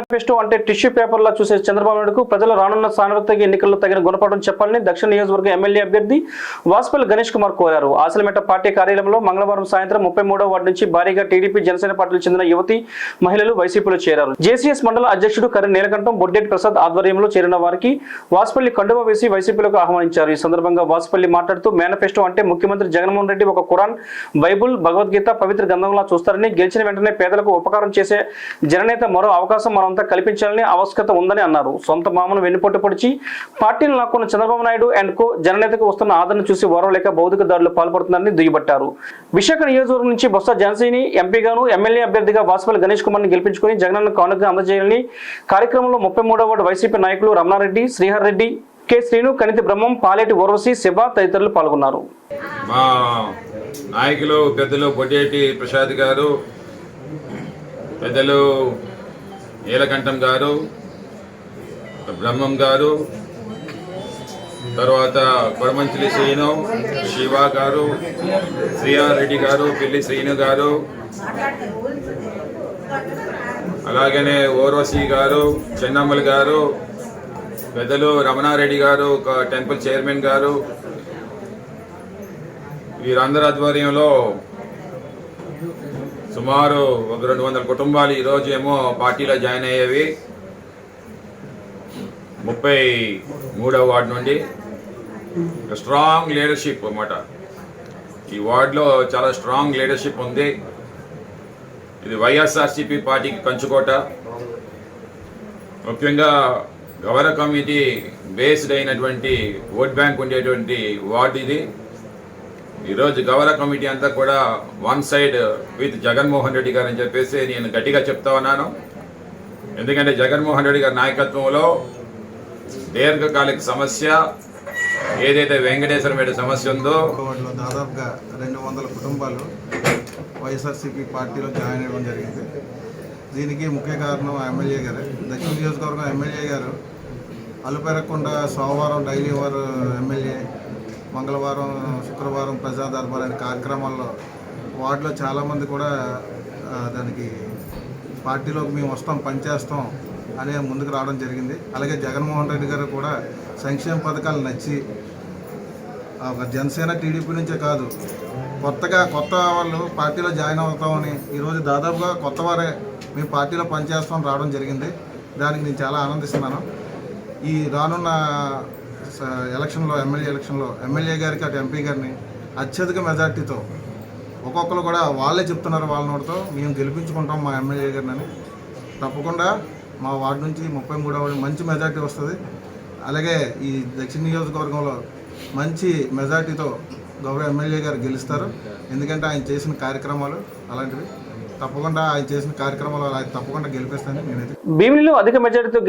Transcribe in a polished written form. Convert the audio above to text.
Manifesto అంటే tissue పేపర్లా చూసే చంద్రబాబు నాయుడుకు ప్రజలు రానున్న సార్వత్రిక ఎన్నికల్లో తగిన గుణపాఠం చెప్పాలని దక్షిణ నియోజకవర్గ ఎమ్మెల్యే అభ్యర్థి వాసుపల్లి గణేష్ కుమార్ కోరారు. ఆశలమేట పార్టీ కార్యాలయంలో మంగళవారం సాయంత్రం 33వ వార్డు నుంచి భారీగా టీడీపీ జనసేన పార్టీలకు చెందిన యువతి మహిళలు వైసీపీలో చేరారు. జేసీఎస్ మండల అధ్యక్షుడు కర్రి నీలకంఠం బొడ్డేటి ప్రసాద్ ఆధ్వర్యంలో చేరిన వారికి వాసుపల్లి కండువా వేసి వైసీపీలోకి ఆహ్వానించారు. ఈ సందర్భంగా వాసుపల్లి మాట్లాడుతూ మేనిఫెస్టో అంటే ముఖ్యమంత్రి జగన్మోహన్ రెడ్డి ఒక ఖురాన్, బైబుల్, భగవద్గీత పవిత్ర గ్రంథంలా చూస్తారని, గెలిచిన వెంటనే పేదలకు ఉపకారం చేసే జననేత మరో అవకాశం మనంతా కల్పించాలని ఆవశ్యకత ఉందని అన్నారు. సొంత మామను వెన్నుపోటు పొడిచి పార్టీని లాక్కున్న చంద్రబాబు నాయుడు అండ్ కో జననేతకు వస్తున్న ఆదరణ చూసి ఓర్వలేక భౌతిక దాడులు పాల్పడుతున్నారని దుయ్యబట్టారు. విశాఖ నియోజకవర్గం నుంచి బొత్స ఝాన్సీని ఎంపీగాను, ఎమ్మెల్యే అభ్యర్థిగా వాసుపల్లి గణేష్ కుమార్ ని గెలిపించుకుని జగనన్న కానుకగా అందజేయాలని కార్యక్రమంలో 33వ వార్డు వైసీపీ నాయకులు రమణారెడ్డి, శ్రీహర్ రెడ్డి, కె శ్రీను, కనితి బ్రహ్మం, పాలేటి ఊర్వశి, శివ తదితరులు పాల్గొన్నారు. మా నాయకులు పెద్దలు బొడ్డేటి ప్రసాద్ గారు, పెద్దలు నీలకంఠం గారు, బ్రహ్మం గారు, తర్వాత కొరమంచిలి శ్రీను, శివ గారు, శ్రీహర్ రెడ్డి గారు, పిల్లి శ్రీను గారు, అలాగనే ఊర్వశి గారు, చెన్నమ్మల్ గారు, పెద్దలు రమణారెడ్డి గారు, ఒక టెంపుల్ చైర్మన్ గారు, వీరందరి ఆధ్వర్యంలో సుమారు ఒక 200 కుటుంబాలు ఈరోజు ఏమో పార్టీలో జాయిన్ అయ్యేవి. 33వ వార్డు నుండి స్ట్రాంగ్ లీడర్షిప్ అన్నమాట. ఈ వార్డులో చాలా స్ట్రాంగ్ లీడర్షిప్ ఉంది. ఇది వైఎస్ఆర్సీపీ పార్టీకి కంచుకోట. ముఖ్యంగా గవర్నర్ కమిటీ బేస్డ్ అయినటువంటి ఓట్ బ్యాంక్ ఉండేటువంటి వార్డు ఇది. ఈరోజు గవర్నర్ కమిటీ అంతా కూడా one side with Jaganmohan Reddy గారు అని చెప్పేసి నేను గట్టిగా చెప్తా ఉన్నాను. ఎందుకంటే జగన్మోహన్ రెడ్డి గారి నాయకత్వంలో దీర్ఘకాలిక సమస్య ఏదైతే వెంకటేశ్వరపేట సమస్య ఉందో దాదాపుగా 200 కుటుంబాలు వైఎస్ఆర్సీపీ పార్టీలో జాయిన్ అవ్వడం జరిగింది. దీనికి ముఖ్య కారణం ఎమ్మెల్యే గారు, దక్షిణ నియోజకవర్గం ఎమ్మెల్యే గారు అలుపెరగకుండా సోమవారం డైలీ వారు ఎమ్మెల్యే, మంగళవారం, శుక్రవారం ప్రజా దర్బార్ అనే కార్యక్రమాల్లో వార్డులో చాలామంది కూడా దానికి పార్టీలోకి మేము వస్తాం, పనిచేస్తాం అనే ముందుకు రావడం జరిగింది. అలాగే జగన్మోహన్ రెడ్డి గారు కూడా సంక్షేమ పథకాలు నచ్చి జనసేన టీడీపీ నుంచే కాదు, కొత్త వాళ్ళు పార్టీలో జాయిన్ అవుతామని ఈరోజు దాదాపుగా కొత్త వారే మేము పార్టీలో పనిచేస్తాం రావడం జరిగింది. దానికి నేను చాలా ఆనందిస్తున్నాను. ఈ రానున్న ఎలక్షన్లో, ఎమ్మెల్యే గారికి అటు ఎంపీ గారిని అత్యధిక మెజార్టీతో ఒక్కొక్కరు కూడా వాళ్ళే చెప్తున్నారు వాళ్ళ నోటితో మేము గెలిపించుకుంటాం మా ఎమ్మెల్యే గారిని అని. తప్పకుండా మా వార్డు నుంచి 33వ వార్డు మంచి మెజార్టీ వస్తుంది. అలాగే ఈ దక్షిణ నియోజకవర్గంలో మంచి మెజార్టీతో గౌరవ ఎమ్మెల్యే గారు గెలుస్తారు. ఎందుకంటే ఆయన చేసిన కార్యక్రమాలు అలాంటివి. తప్పకుండా ఆయన చేసిన కార్యక్రమాలు తప్పకుండా గెలిపిస్తానని నేనైతే భీమిలిలో అధిక మెజార్టీతో